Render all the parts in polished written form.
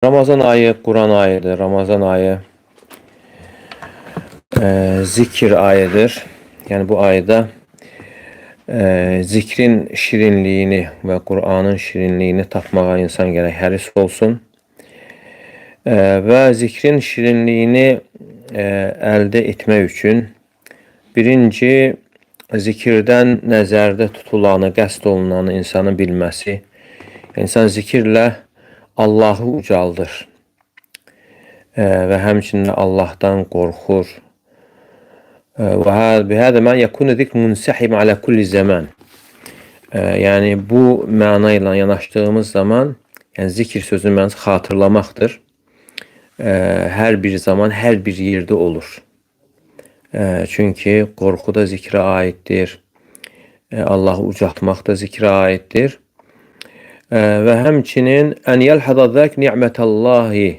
Ramazan ayı Kur'an ayıdır. Ramazan ayı zikir ayıdır. Yani bu ayda zikrin şirinliğini ve Kur'an'ın şirinliğini tapmağa insan gerek həris olsun. Ve zikrin şirinliğini əldə etmək üçün birinci zikirdən nəzərdə tutulanı, qəsd olunanı insanın bilməsi. İnsan zikirlə Allahı ucaldır ve həmçinin Allah'tan qorxur. وبهذا ما يكون ذكر منسحب على كل zaman. Yani bu mənayla yanaşdığımız zaman, yani zikir sözünün mənası xatırlamaqdır. Hər bir zaman, hər bir yerdə olur. Çünki qorxu da zikrə aiddir. Allahı ucaltmaq da zikrə aiddir. Və həmçinin ən yəlhədəzək ni'mətəllahi,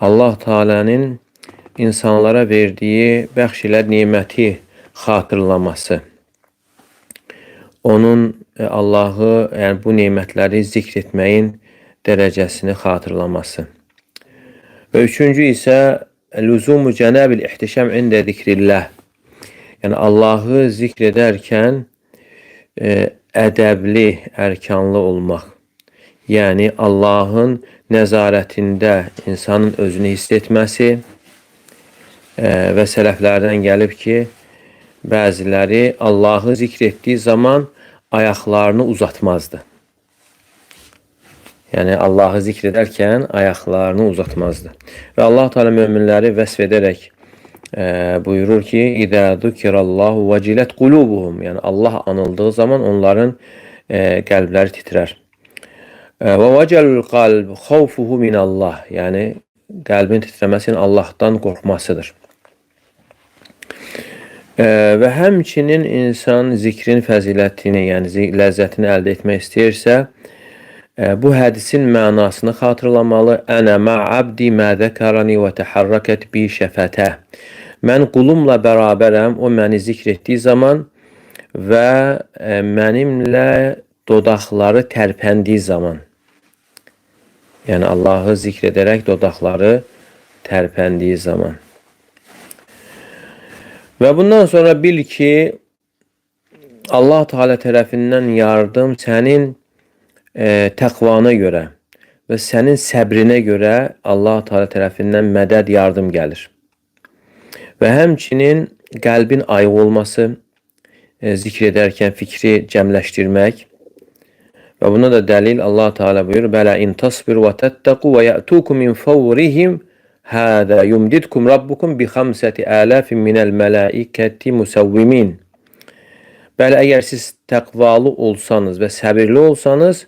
Allah Teala'nın insanlara verdiyi bəxş ilə niməti xatırlaması. Onun Allahı, yəni bu nimətləri zikr etməyin dərəcəsini xatırlaması. Və üçüncü isə lüzumu cənəbil ihtişam ində zikrillah. Yəni Allahı zikr edərkən ədəbli, ərkanlı olmaq. Yəni Allahın nəzarətində insanın özünü hiss etməsi və sələflərdən gəlib ki, bəziləri Allahı zikr etdiyi zaman ayaqlarını uzatmazdı. Yəni Allahı zikr edərkən ayaqlarını uzatmazdı. Və Allah Teala möminləri vəsf edərək buyurur ki: "İzə zikirallahu vecilət qulubuhum." Yəni Allah anıldığı zaman onların qəlbləri titrər. Və vecəlul qalb xawfuhu minallah. Yəni qəlbin titrəməsinin Allahdan qorxmasıdır. Və həmçinin insan zikrin fəzilətini, yəni ləzzətini əldə etmək istəyirsə, bu hədisin mənasını xatırlamalı. Ənə ma'abdi mə zəkərəni və təhərrəkət bi şəfətə. Mən qulumla bərabərəm, o məni zikr etdiyi zaman və mənimlə dodaqları tərpəndiyi zaman. Yəni Allahı zikr edərək dodaqları tərpəndiyi zaman. Və bundan sonra bil ki, Allah Teala tərəfindən yardım sənin təqvana görə və sənin səbrinə görə Allah Teala tərəfindən mədəd, yardım gəlir. Və həmçinin qəlbin ayıq olması, zikr edərkən fikri cəmləşdirmək. Və buna da dəlil Allah Teala buyurur: "Bələ in tasbir və təttəqu və ya'tukum min fawrihim hada yumdidkum rabbukum bi 5000 minel melaiketi musavvimin." Bəli, əgər siz təqvalı olsanız və səbirli olsanız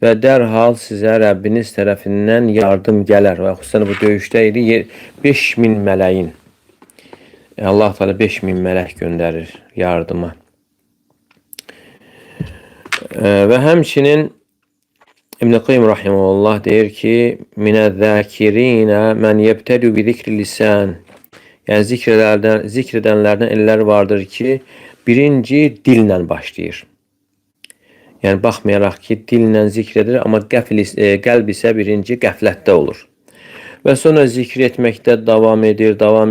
və dərhal sizə Rəbbiniz tərəfindən yardım gələr. Və xüsusən bu döyüşdə idi 5000 mələyin. Allah Teala 5000 mələk göndərir yardıma. Və həmçinin İbn Qayyim rahimehullah deyir ki: "Minəz-zəkirinə men yebtədu bi zikri lisan." Yəni zikr edənlərdən ellər vardır ki, birinci dillə başlayır. Yəni baxmayaraq ki, dillə zikr edir, amma qəlb isə birinci qəflətdə olur. Və sonra zikr etməkdə davam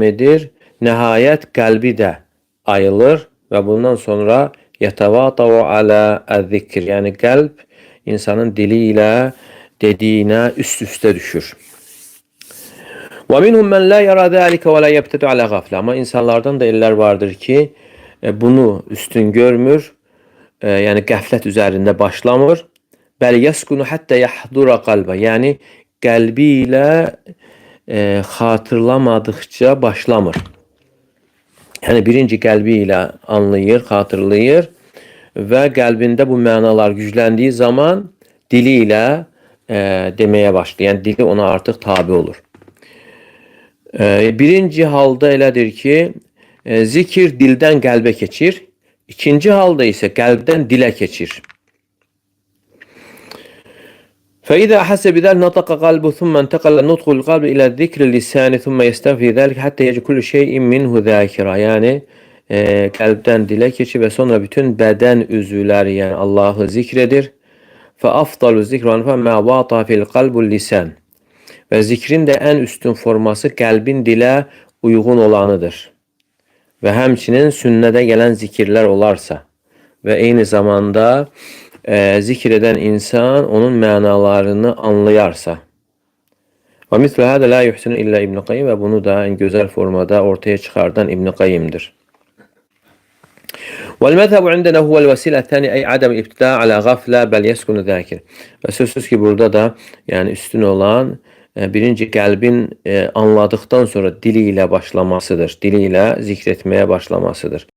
edir. Nəhayət qəlbi də ayılır və bundan sonra yətəvətəu alə əz-zikr. Yəni qəlb insanın dili ilə dediyinə üst-üstə düşür. Və minhum men la yara zalika və la yebtədu alə gaflə. Amma insanlardan da ellər vardır ki, bunu üstün görmür, yəni qəflət üzərində başlamır. Bəl yəskunu həttə yahdura qalbə. Yəni qəlbi ilə xatırlamadıqca başlamır. Yəni birinci qəlbi ilə anlayır, xatırlayır və qəlbində bu mənalar gücləndiyi zaman dili ilə deməyə başlayır. Yəni dili ona artıq tabi olur. Birinci halda elədir ki, zikir dildən qəlbə keçir. İkinci halda isə qəlbdən dilə keçir. فإذا أحس بذلك نطق قلبه ثم انتقل نطق القلب إلى ذكر اللسان ثم يستغفر ذلك حتى يجعل كل شيء منه ذاكرا. Yani qəlbdən dilə keçir və sonra bütün bədən üzvləri, yəni Allahı zikr edir. Fəafdalu zikru anfa mə vata fil qalbul lisan. Və zikrin də ən üstün forması qəlbin dilə uyğun olanıdır. Və həmçinin sünnədə gələn zikirlər olarsa və eyni zamanda zikr edən insan onun mənalarını anlayarsa. Və mislə hədə la yuhsinu illə İbn Qayyim və bunu da en gözəl formada ortaya çıxardan İbn Qayyimdir. وَالْمَذْهَبُ عِنْدَنَا هُوَ الْوَسِيلَ الثَّانِي أي عدم الابتداء على غفلة بل يسكن ذاكر. Və sözsüz ki burada da yəni üstün olan birinci qəlbin anladıktan sonra dili ilə başlamasıdır. Dili ilə zikr etməyə başlamasıdır.